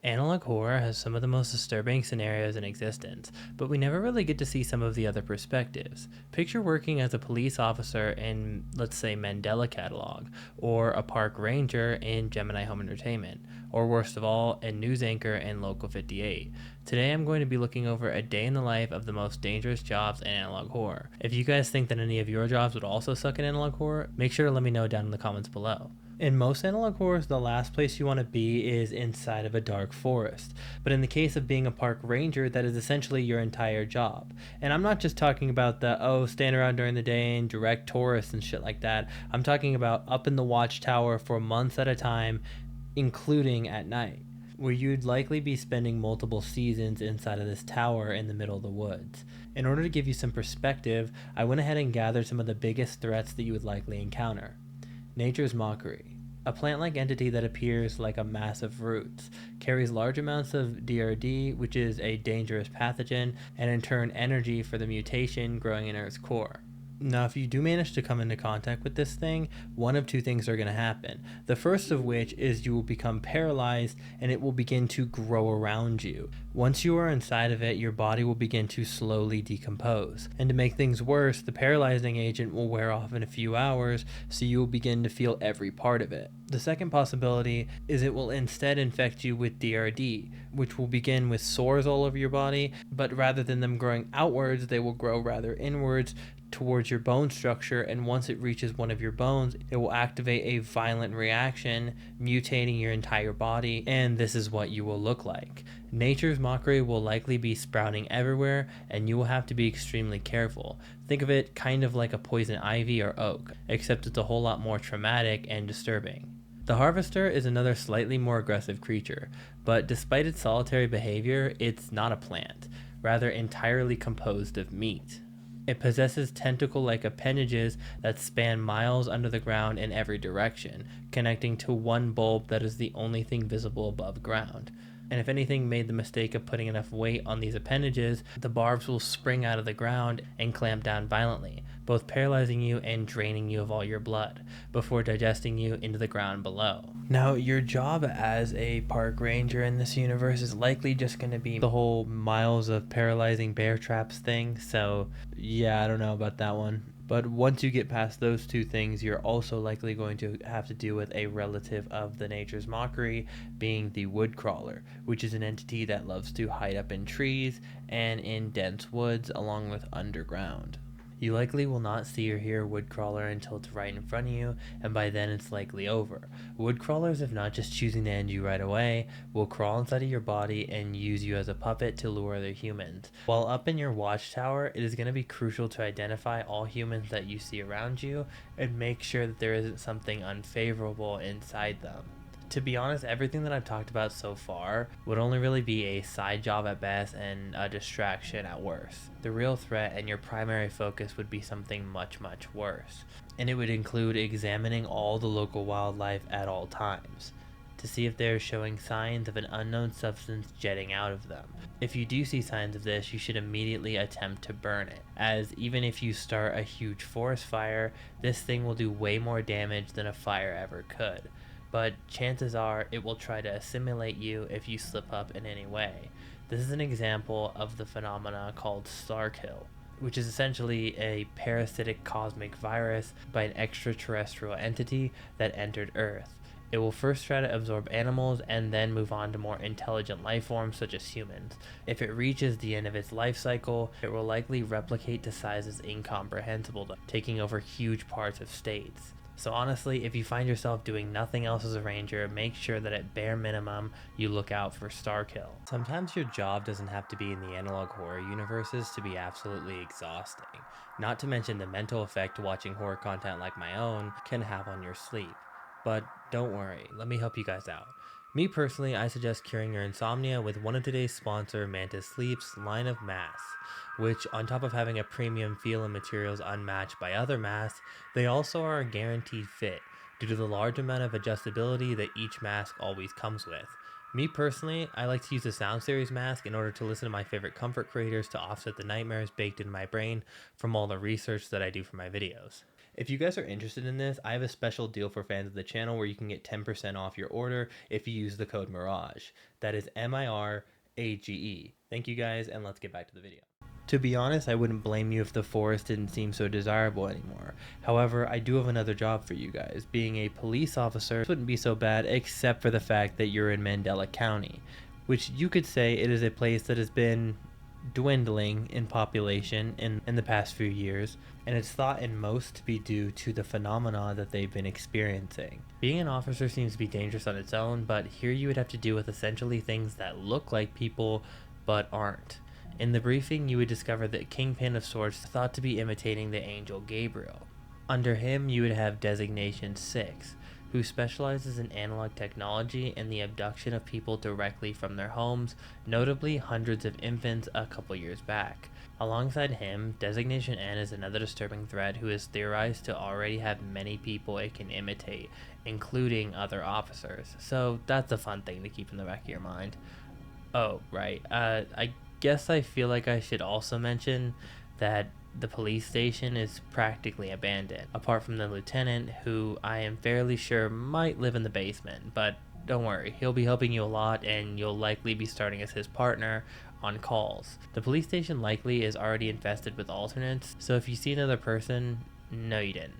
Analog horror has some of the most disturbing scenarios in existence, but we never really get to see some of the other perspectives. Picture working as a police officer in, let's say, Mandela Catalog, or a park ranger in Gemini Home Entertainment, or worst of all, a news anchor in Local 58. Today I'm going to be looking over a day in the life of the most dangerous jobs in analog horror. If you guys think that any of your jobs would also suck in analog horror, make sure to let me know down in the comments below. In most analog horrors, the last place you want to be is inside of a dark forest. But in the case of being a park ranger, that is essentially your entire job. And I'm not just talking about stand around during the day and direct tourists and shit like that. I'm talking about up in the watchtower for months at a time, including at night, where you'd likely be spending multiple seasons inside of this tower in the middle of the woods. In order to give you some perspective, I went ahead and gathered some of the biggest threats that you would likely encounter. Nature's mockery. A plant-like entity that appears like a mass of roots, carries large amounts of DRD, which is a dangerous pathogen, and in turn energy for the mutation growing in Earth's core. Now, if you do manage to come into contact with this thing, one of two things are going to happen. The first of which is you will become paralyzed and it will begin to grow around you. Once you are inside of it, your body will begin to slowly decompose. And to make things worse, the paralyzing agent will wear off in a few hours, so you will begin to feel every part of it. The second possibility is it will instead infect you with DRD, which will begin with sores all over your body, but rather than them growing outwards, they will grow rather inwards towards your bone structure, and once it reaches one of your bones, it will activate a violent reaction, mutating your entire body, and this is what you will look like. Nature's mockery will likely be sprouting everywhere, and you will have to be extremely careful. Think of it kind of like a poison ivy or oak, except it's a whole lot more traumatic and disturbing. The Harvester is another slightly more aggressive creature, but despite its solitary behavior, it's not a plant, rather entirely composed of meat. It possesses tentacle-like appendages that span miles under the ground in every direction, connecting to one bulb that is the only thing visible above ground. And if anything made the mistake of putting enough weight on these appendages, the barbs will spring out of the ground and clamp down violently, both paralyzing you and draining you of all your blood, before digesting you into the ground below. Now, your job as a park ranger in this universe is likely just going to be the whole miles of paralyzing bear traps thing, so yeah, I don't know about that one. But once you get past those two things, you're also likely going to have to deal with a relative of the nature's mockery, being the woodcrawler, which is an entity that loves to hide up in trees and in dense woods along with underground. You likely will not see or hear a woodcrawler until it's right in front of you, and by then it's likely over. Woodcrawlers, if not just choosing to end you right away, will crawl inside of your body and use you as a puppet to lure other humans. While up in your watchtower, it is going to be crucial to identify all humans that you see around you and make sure that there isn't something unfavorable inside them. To be honest, everything that I've talked about so far would only really be a side job at best and a distraction at worst. The real threat and your primary focus would be something much, much worse. And it would include examining all the local wildlife at all times to see if they're showing signs of an unknown substance jetting out of them. If you do see signs of this, you should immediately attempt to burn it, as even if you start a huge forest fire, this thing will do way more damage than a fire ever could. But chances are it will try to assimilate you if you slip up in any way. This is an example of the phenomena called Starkill, which is essentially a parasitic cosmic virus by an extraterrestrial entity that entered Earth. It will first try to absorb animals and then move on to more intelligent life forms such as humans. If it reaches the end of its life cycle, it will likely replicate to sizes incomprehensible, taking over huge parts of states. So honestly, if you find yourself doing nothing else as a ranger, make sure that at bare minimum, you look out for Starkill. Sometimes your job doesn't have to be in the analog horror universes to be absolutely exhausting. Not to mention the mental effect watching horror content like my own can have on your sleep. But don't worry, let me help you guys out. Me personally, I suggest curing your insomnia with one of today's sponsor, Mantis Sleep's line of masks, which on top of having a premium feel and materials unmatched by other masks, they also are a guaranteed fit due to the large amount of adjustability that each mask always comes with. Me personally, I like to use the Sound Series mask in order to listen to my favorite comfort creators to offset the nightmares baked in my brain from all the research that I do for my videos. If you guys are interested in this, I have a special deal for fans of the channel where you can get 10% off your order if you use the code Mirage. That is MIRAGE. Thank you guys, and let's get back to the video. To be honest, I wouldn't blame you if the forest didn't seem so desirable anymore. However, I do have another job for you guys. Being a police officer wouldn't be so bad except for the fact that you're in Mandela County, which you could say it is a place that has been dwindling in population in the past few years, and it's thought in most to be due to the phenomena that they've been experiencing. Being an officer seems to be dangerous on its own, but here you would have to deal with essentially things that look like people but aren't. In the briefing, you would discover that Kingpin of Sorts thought to be imitating the angel Gabriel. Under him, you would have Designation 6, who specializes in analog technology and the abduction of people directly from their homes, notably hundreds of infants a couple years back. Alongside him, Designation N is another disturbing threat who is theorized to already have many people it can imitate, including other officers, so that's a fun thing to keep in the back of your mind. Oh, right, I guess I feel like I should also mention that the police station is practically abandoned, apart from the lieutenant, who I am fairly sure might live in the basement, but don't worry, he'll be helping you a lot and you'll likely be starting as his partner on calls. The police station likely is already infested with alternates, so if you see another person, no you didn't.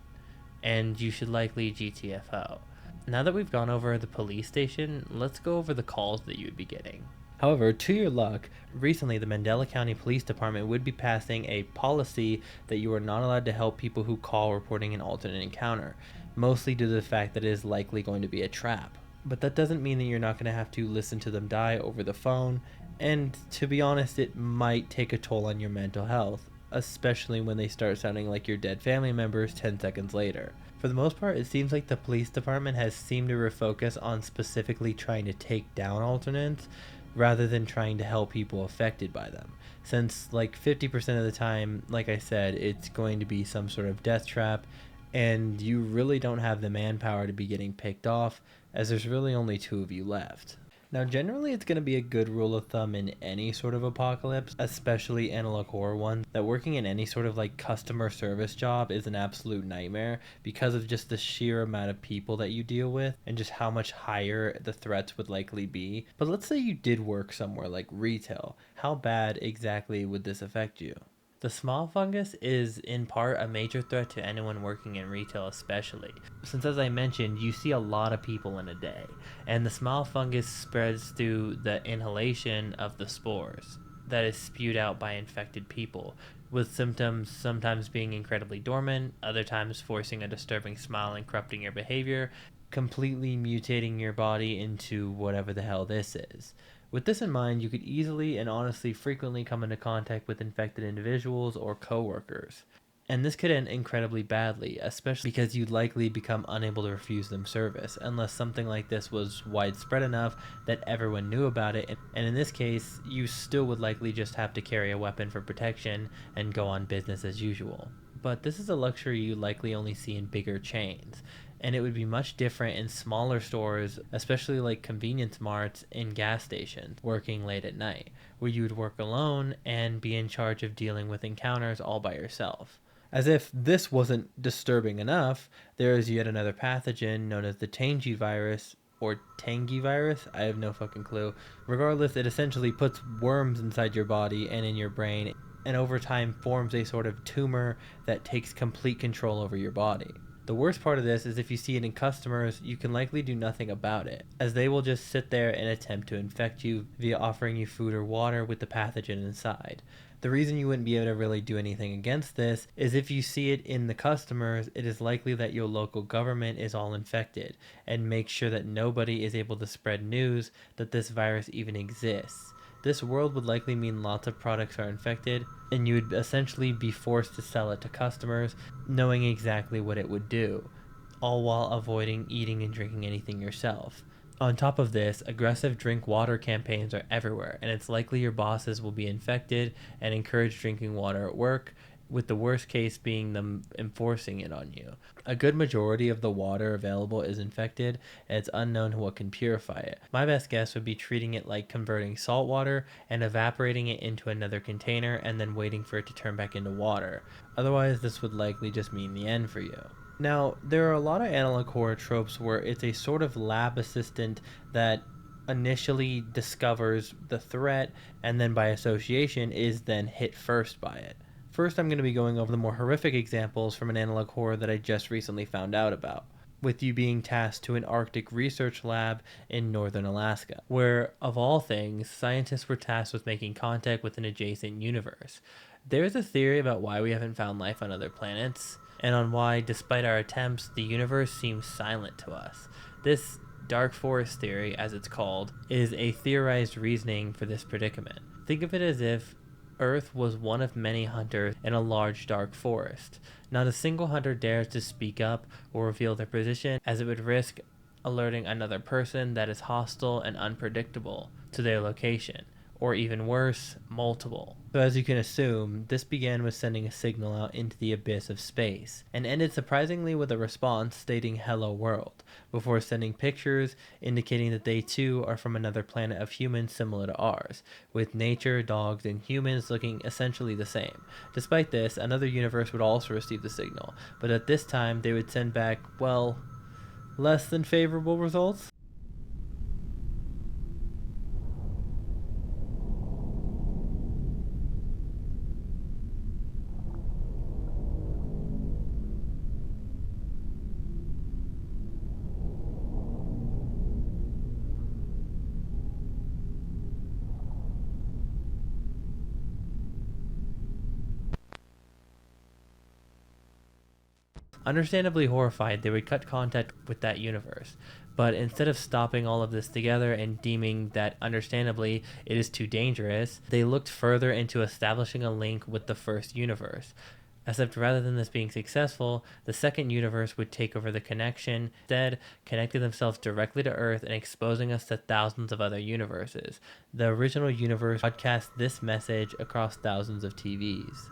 And you should likely GTFO. Now that we've gone over the police station, let's go over the calls that you would be getting. However, to your luck, recently the Mandela County Police Department would be passing a policy that you are not allowed to help people who call reporting an alternate encounter, mostly due to the fact that it is likely going to be a trap. But that doesn't mean that you're not going to have to listen to them die over the phone, and to be honest, it might take a toll on your mental health, especially when they start sounding like your dead family members 10 seconds later. For the most part, it seems like the police department has seemed to refocus on specifically trying to take down alternates, rather than trying to help people affected by them, since like 50% of the time, like I said, it's going to be some sort of death trap, and you really don't have the manpower to be getting picked off, as there's really only 2 of you left. Now, generally, it's going to be a good rule of thumb in any sort of apocalypse, especially analog horror ones, that working in any sort of like customer service job is an absolute nightmare because of just the sheer amount of people that you deal with and just how much higher the threats would likely be. But let's say you did work somewhere like retail. How bad exactly would this affect you? The small fungus is in part a major threat to anyone working in retail especially, since as I mentioned, you see a lot of people in a day, and the small fungus spreads through the inhalation of the spores that is spewed out by infected people, with symptoms sometimes being incredibly dormant, other times forcing a disturbing smile and corrupting your behavior, completely mutating your body into whatever the hell this is. With this in mind, you could easily and honestly frequently come into contact with infected individuals or coworkers. And this could end incredibly badly, especially because you'd likely become unable to refuse them service, unless something like this was widespread enough that everyone knew about it, and in this case, you still would likely just have to carry a weapon for protection and go on business as usual. But this is a luxury you likely only see in bigger chains, and it would be much different in smaller stores, especially like convenience marts and gas stations, working late at night, where you would work alone and be in charge of dealing with encounters all by yourself. As if this wasn't disturbing enough, there is yet another pathogen known as the Tangi virus, or Tangi virus, I have no fucking clue. Regardless, it essentially puts worms inside your body and in your brain, and over time forms a sort of tumor that takes complete control over your body. The worst part of this is if you see it in customers, you can likely do nothing about it, as they will just sit there and attempt to infect you via offering you food or water with the pathogen inside. The reason you wouldn't be able to really do anything against this is if you see it in the customers, it is likely that your local government is all infected, and make sure that nobody is able to spread news that this virus even exists. This world would likely mean lots of products are infected, and you would essentially be forced to sell it to customers, knowing exactly what it would do, all while avoiding eating and drinking anything yourself. On top of this, aggressive drink water campaigns are everywhere, and it's likely your bosses will be infected and encourage drinking water at work, with the worst case being them enforcing it on you. A good majority of the water available is infected, and it's unknown what can purify it. My best guess would be treating it like converting salt water and evaporating it into another container and then waiting for it to turn back into water. Otherwise, this would likely just mean the end for you. Now, there are a lot of analog horror tropes where it's a sort of lab assistant that initially discovers the threat and then by association is then hit first by it. First, I'm going to be going over the more horrific examples from an analog horror that I just recently found out about, with you being tasked to an Arctic research lab in northern Alaska, where, of all things, scientists were tasked with making contact with an adjacent universe. There's a theory about why we haven't found life on other planets, and on why, despite our attempts, the universe seems silent to us. This dark forest theory, as it's called, is a theorized reasoning for this predicament. Think of it as if Earth was one of many hunters in a large dark forest. Not a single hunter dares to speak up or reveal their position, as it would risk alerting another person that is hostile and unpredictable to their location, or even worse, multiple. So as you can assume, this began with sending a signal out into the abyss of space, and ended surprisingly with a response stating "Hello World," before sending pictures indicating that they too are from another planet of humans similar to ours, with nature, dogs, and humans looking essentially the same. Despite this, another universe would also receive the signal, but at this time they would send back, well, less than favorable results. Understandably horrified, they would cut contact with that universe. But instead of stopping all of this together and deeming that understandably it is too dangerous, they looked further into establishing a link with the first universe. Except rather than this being successful, the second universe would take over the connection, instead connecting themselves directly to Earth and exposing us to thousands of other universes. The original universe broadcast this message across thousands of TVs.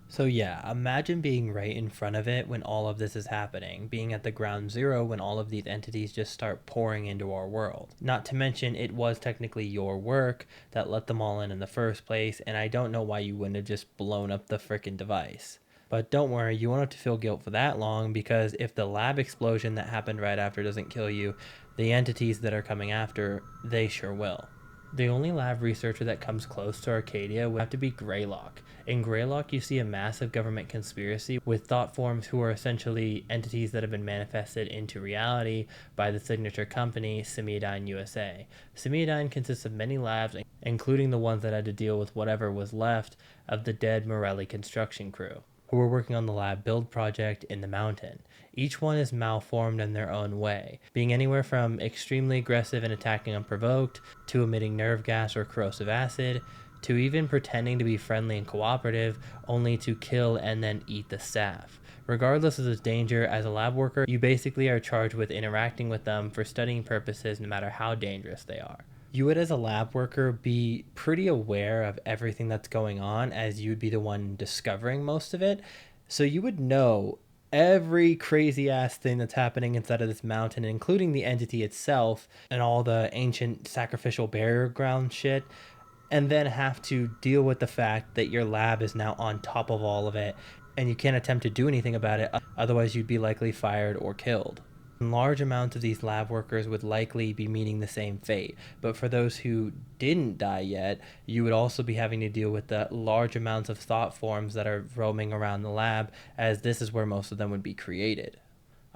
So yeah, imagine being right in front of it when all of this is happening, being at the ground zero when all of these entities just start pouring into our world. Not to mention, it was technically your work that let them all in the first place, and I don't know why you wouldn't have just blown up the frickin' device. But don't worry, you won't have to feel guilt for that long, because if the lab explosion that happened right after doesn't kill you, the entities that are coming after, they sure will. The only lab researcher that comes close to Arcadia would have to be Greylock. In Greylock, you see a massive government conspiracy with thought forms who are essentially entities that have been manifested into reality by the signature company, Simiodine USA. Simiodine consists of many labs, including the ones that had to deal with whatever was left of the dead Morelli construction crew, who were working on the lab build project in the mountain. Each one is malformed in their own way, being anywhere from extremely aggressive and attacking unprovoked, to emitting nerve gas or corrosive acid, to even pretending to be friendly and cooperative, only to kill and then eat the staff. Regardless of this danger, as a lab worker, you basically are charged with interacting with them for studying purposes no matter how dangerous they are. You would, as a lab worker, be pretty aware of everything that's going on, as you'd be the one discovering most of it. So you would know every crazy ass thing that's happening inside of this mountain, including the entity itself and all the ancient sacrificial burial ground shit, and then have to deal with the fact that your lab is now on top of all of it and you can't attempt to do anything about it, otherwise you'd be likely fired or killed. Large amounts of these lab workers would likely be meeting the same fate, but for those who didn't die yet, you would also be having to deal with the large amounts of thought forms that are roaming around the lab, as this is where most of them would be created.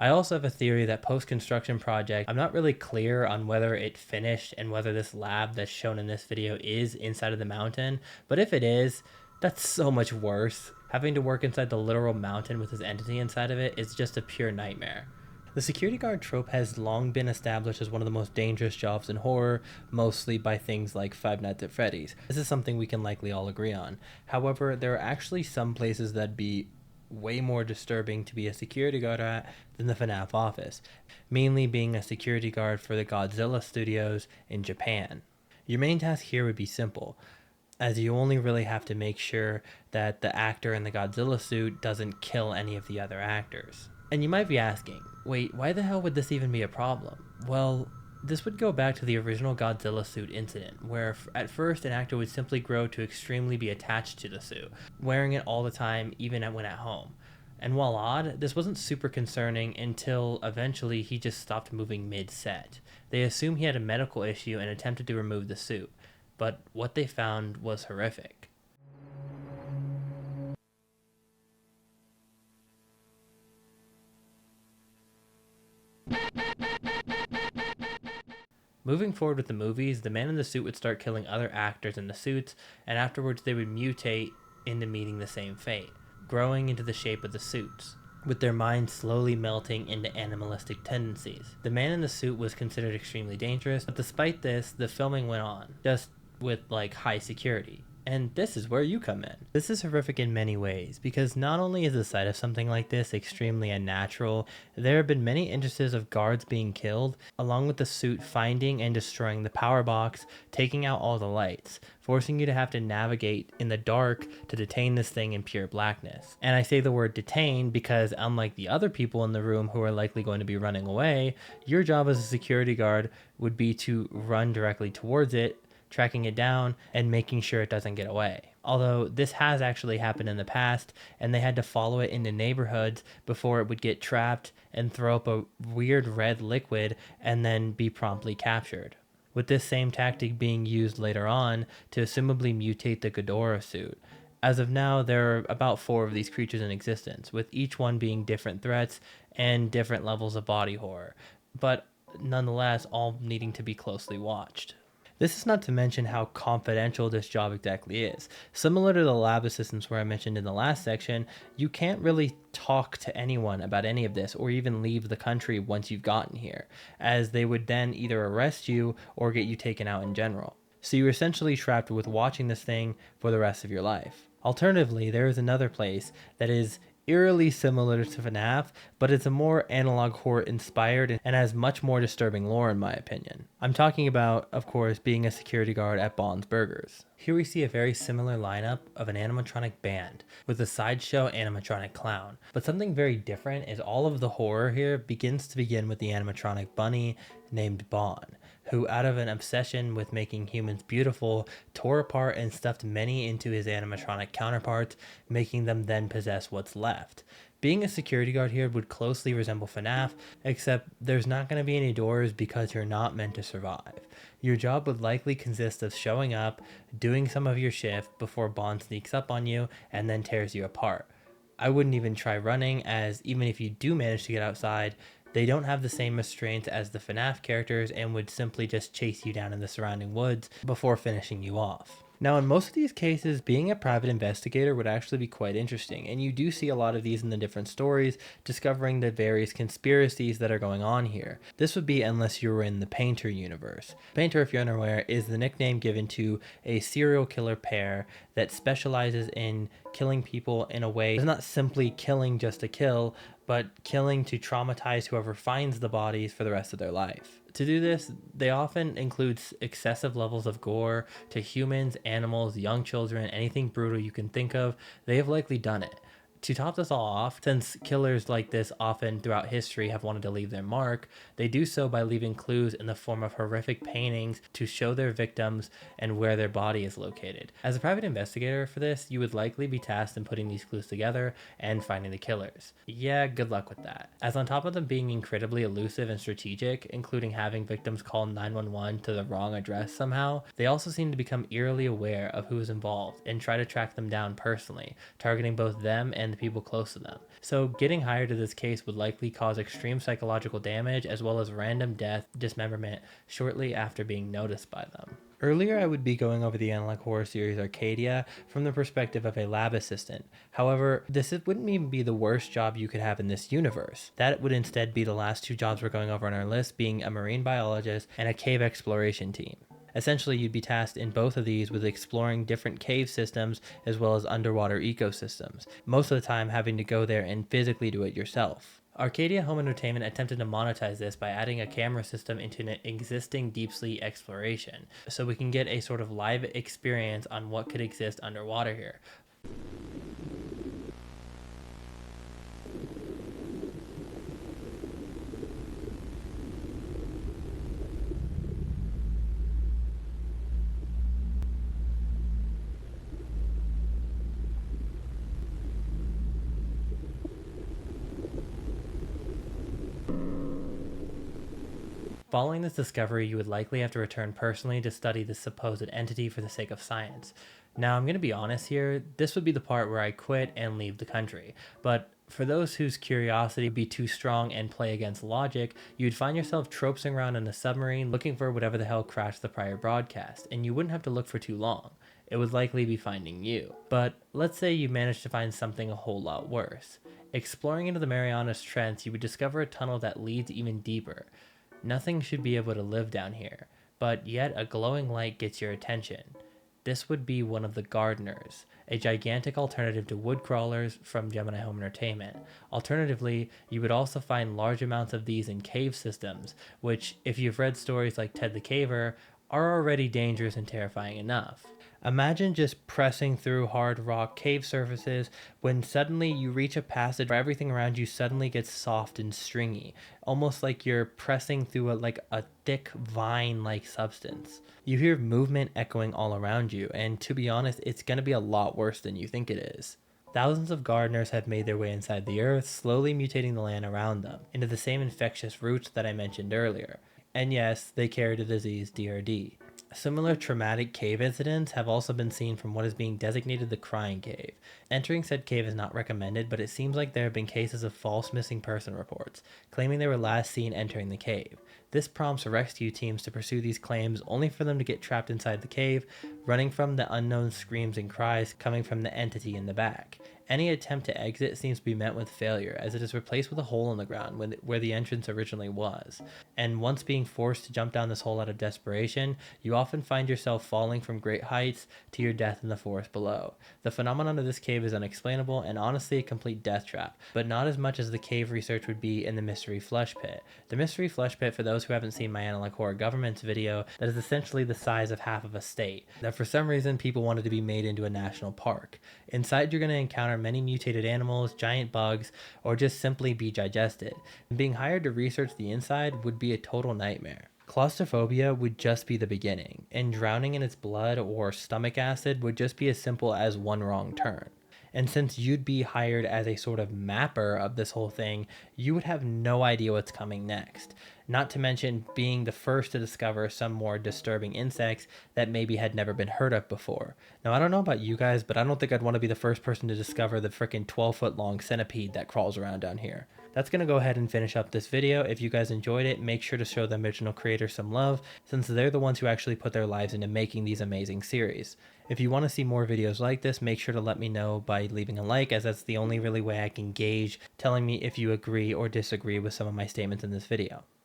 I also have a theory that post-construction project, I'm not really clear on whether it finished and whether this lab that's shown in this video is inside of the mountain, but if it is, that's so much worse. Having to work inside the literal mountain with this entity inside of it is just a pure nightmare. The security guard trope has long been established as one of the most dangerous jobs in horror, mostly by things like Five Nights at Freddy's. This is something we can likely all agree on. However, there are actually some places that'd be way more disturbing to be a security guard at than the FNAF office, mainly being a security guard for the Godzilla studios in Japan. Your main task here would be simple, as you only really have to make sure that the actor in the Godzilla suit doesn't kill any of the other actors. And you might be asking, wait, why the hell would this even be a problem? Well, this would go back to the original Godzilla suit incident, where at first an actor would simply grow to extremely be attached to the suit, wearing it all the time, even when at home. And while odd, this wasn't super concerning until eventually he just stopped moving mid-set. They assumed he had a medical issue and attempted to remove the suit, but what they found was horrific. Moving forward with the movies, the man in the suit would start killing other actors in the suits, and afterwards they would mutate into meeting the same fate, growing into the shape of the suits, with their minds slowly melting into animalistic tendencies. The man in the suit was considered extremely dangerous, but despite this, the filming went on, just with high security. And this is where you come in. This is horrific in many ways, because not only is the sight of something like this extremely unnatural, there have been many instances of guards being killed, along with the suit finding and destroying the power box, taking out all the lights, forcing you to have to navigate in the dark to detain this thing in pure blackness. And I say the word detain because unlike the other people in the room who are likely going to be running away, your job as a security guard would be to run directly towards it, tracking it down, and making sure it doesn't get away. Although this has actually happened in the past, and they had to follow it into neighborhoods before it would get trapped and throw up a weird red liquid and then be promptly captured, with this same tactic being used later on to assumably mutate the Ghidorah suit. As of now, there are about 4 of these creatures in existence, with each one being different threats and different levels of body horror, but nonetheless all needing to be closely watched. This is not to mention how confidential this job exactly is. Similar to the lab assistants where I mentioned in the last section, you can't really talk to anyone about any of this or even leave the country once you've gotten here, as they would then either arrest you or get you taken out in general. So you're essentially trapped with watching this thing for the rest of your life. Alternatively, there is another place that is eerily similar to FNAF, but it's a more analog horror inspired and has much more disturbing lore in my opinion. I'm talking about, of course, being a security guard at Bond's Burgers. Here we see a very similar lineup of an animatronic band with a sideshow animatronic clown, but something very different is all of the horror here begins to begin with the animatronic bunny named Bond, who out of an obsession with making humans beautiful, tore apart and stuffed many into his animatronic counterparts, making them then possess what's left. Being a security guard here would closely resemble FNAF, except there's not going to be any doors because you're not meant to survive. Your job would likely consist of showing up, doing some of your shift before Bond sneaks up on you and then tears you apart. I wouldn't even try running, as even if you do manage to get outside, they don't have the same restraints as the FNAF characters and would simply just chase you down in the surrounding woods before finishing you off. Now, in most of these cases, being a private investigator would actually be quite interesting, and you do see a lot of these in the different stories, discovering the various conspiracies that are going on here. This would be unless you were in the Painter universe. Painter, if you're unaware, is the nickname given to a serial killer pair that specializes in killing people in a way that's not simply killing just to kill, but killing to traumatize whoever finds the bodies for the rest of their life. To do this, they often include excessive levels of gore to humans, animals, young children, anything brutal you can think of. They have likely done it. To top this all off, since killers like this often throughout history have wanted to leave their mark, they do so by leaving clues in the form of horrific paintings to show their victims and where their body is located. As a private investigator for this, you would likely be tasked in putting these clues together and finding the killers. Yeah, good luck with that. As on top of them being incredibly elusive and strategic, including having victims call 911 to the wrong address somehow, they also seem to become eerily aware of who is involved and try to track them down personally, targeting both them and and the people close to them. So getting hired to this case would likely cause extreme psychological damage as well as random death, dismemberment shortly after being noticed by them. Earlier, I would be going over the analog horror series Arcadia from the perspective of a lab assistant. However, this wouldn't even be the worst job you could have in this universe. That would instead be the last two jobs we're going over on our list, being a marine biologist and a cave exploration team. Essentially, you'd be tasked in both of these with exploring different cave systems as well as underwater ecosystems, most of the time having to go there and physically do it yourself. Arcadia Home Entertainment attempted to monetize this by adding a camera system into an existing deep sea exploration, so we can get a sort of live experience on what could exist underwater here. Following this discovery, you would likely have to return personally to study this supposed entity for the sake of science. Now, I'm going to be honest here, this would be the part where I quit and leave the country. But for those whose curiosity would be too strong and play against logic, you'd find yourself tropsing around in a submarine looking for whatever the hell crashed the prior broadcast, and you wouldn't have to look for too long. It would likely be finding you. But let's say you managed to find something a whole lot worse. Exploring into the Marianas Trench, you would discover a tunnel that leads even deeper. Nothing should be able to live down here, but yet a glowing light gets your attention. This would be one of the gardeners, a gigantic alternative to wood crawlers from Gemini Home Entertainment. Alternatively, you would also find large amounts of these in cave systems, which, if you've read stories like Ted the Caver, are already dangerous and terrifying enough. Imagine just pressing through hard rock cave surfaces when suddenly you reach a passage where everything around you suddenly gets soft and stringy, almost like you're pressing through a thick vine-like substance. You hear movement echoing all around you, and to be honest, it's going to be a lot worse than you think it is. Thousands of gardeners have made their way inside the earth, slowly mutating the land around them into the same infectious roots that I mentioned earlier. And yes, they carry the disease DRD. Similar traumatic cave incidents have also been seen from what is being designated the Crying Cave. Entering said cave is not recommended, but it seems like there have been cases of false missing person reports, claiming they were last seen entering the cave. This prompts rescue teams to pursue these claims only for them to get trapped inside the cave, running from the unknown screams and cries coming from the entity in the back. Any attempt to exit seems to be met with failure, as it is replaced with a hole in the ground where the entrance originally was. And once being forced to jump down this hole out of desperation, you often find yourself falling from great heights to your death in the forest below. The phenomenon of this cave is unexplainable and honestly a complete death trap, but not as much as the cave research would be in the Mystery Flush Pit. The Mystery Flush Pit, for those who haven't seen my Analog Horror Governments video, that is essentially the size of half of a state, that for some reason people wanted to be made into a national park. Inside you're going to encounter many mutated animals, giant bugs, or just simply be digested. And being hired to research the inside would be a total nightmare. Claustrophobia would just be the beginning, and drowning in its blood or stomach acid would just be as simple as one wrong turn. And since you'd be hired as a sort of mapper of this whole thing, you would have no idea what's coming next. Not to mention being the first to discover some more disturbing insects that maybe had never been heard of before. Now, I don't know about you guys, but I don't think I'd want to be the first person to discover the freaking 12-foot long centipede that crawls around down here. That's going to go ahead and finish up this video. If you guys enjoyed it, make sure to show the original creators some love, since they're the ones who actually put their lives into making these amazing series. If you want to see more videos like this, make sure to let me know by leaving a like, as that's the only really way I can gauge telling me if you agree or disagree with some of my statements in this video.